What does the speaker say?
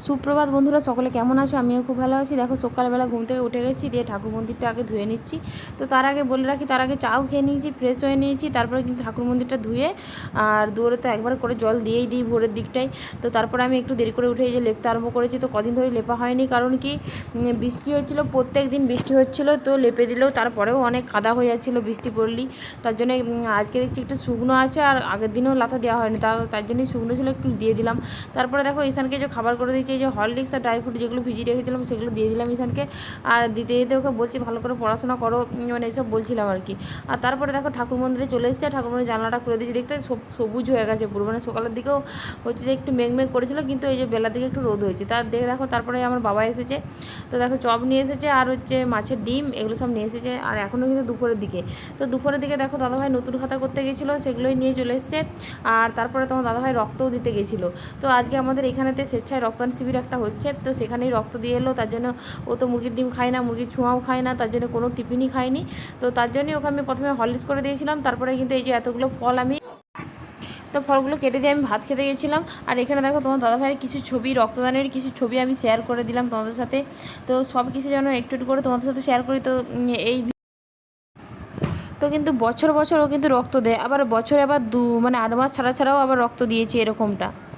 সুপ্রভাত বন্ধুরা, সকলে কেমন আছো? আমিও খুব ভালো আছি। দেখো সকালবেলা ঘুম থেকে উঠে গেছি, দিয়ে ঠাকুর মন্দিরটা আগে ধুয়ে নিচ্ছি। তো তার আগে বলে রাখি, তার আগে চাও খেয়ে নিয়েছি, ফ্রেশ হয়ে নিয়েছি, তারপরে কিন্তু ঠাকুর মন্দিরটা ধুয়ে আর দুয়ারে তো একবার করে জল দিয়েই দিই ভোরের দিকটাই। তো তারপরে আমি একটু দেরি করে উঠে এই যে লেপতে আরম্ভ করেছি। তো কদিন ধরে লেপা হয়নি, কারণ কি বৃষ্টি হচ্ছিলো, প্রত্যেক দিন বৃষ্টি হচ্ছিলো। তো লেপে দিলেও তারপরেও অনেক কাদা হয়ে যাচ্ছিলো বৃষ্টি পড়লেই। তার জন্য আজকে দেখছি একটু শুকনো আছে, আর আগের দিনেও লাথা দেওয়া হয়নি, তার জন্যই শুকনো ছিল, একটু দিয়ে দিলাম। তারপরে দেখো ঈশানকে যে খাবার করে দিয়েছি, এই যে হরলিক্স আর ড্রাই ফ্রুট যেগুলো ভিজিয়ে রেখেছিলাম সেগুলো দিয়ে দিলাম ঈশানকে। আর দিতে দিতে ওকে বলছি ভালো করে পড়াশোনা করো, মানে এইসব বলছিলাম আর কি। আর তারপরে দেখো ঠাকুর মন্দিরে চলে এসেছে, ঠাকুর মন্দিরে জানলাটা খুলে দিয়েছি, দেখতে সবুজ হয়ে গেছে পুরো। মানে সকালের দিকেও হচ্ছে যে একটু মেঘ করেছিল, কিন্তু এই যে বেলার দিকে একটু রোদ হয়েছে। তার দেখো তারপরে আমার বাবা এসেছে। তো দেখো চপ নিয়ে এসেছে, আর হচ্ছে মাছের ডিম, এগুলো সব নিয়ে এসেছে। আর এখনও কিন্তু দুপুরের দিকে। তো দুপুরের দিকে দেখো দাদাভাই নতুন খাতা করতে গেছিলো, সেগুলোই নিয়ে চলে এসেছে। আর তারপরে তোমার দাদাভাই রক্তও দিতে গেছিলো। তো আজকে আমাদের এখানেতে স্বেচ্ছায় রক্তদান শিবির একটা হচ্ছে, তো সেখানেই রক্ত দিয়ে এলো। তার জন্য ও তো মুরগির ডিম খায় না, মুরগির ছোঁয়াও খায় না, তার জন্য কোনো টিফিনই খায়নি। তো তার জন্যই ওকে আমি প্রথমে হরলিক্স করে দিয়েছিলাম। তারপরে কিন্তু এই যে এতগুলো ফল তো ফলগুলো কেটে দিয়ে আমি ভাত খেতে গেছিলাম। আর এখানে দেখো তোমার দাদাভাইয়ের কিছু ছবি, রক্তদানের কিছু ছবি আমি শেয়ার করে দিলাম তোমাদের সাথে। তো সব কিছু যেন একটু একটু করে তোমাদের সাথে শেয়ার করি। তো এই তো কিন্তু বছর বছর ও কিন্তু রক্ত দেয়, আবার বছরে আবার মানে 8 মাস ছাড়াও আবার রক্ত দিয়েছে এরকমটা।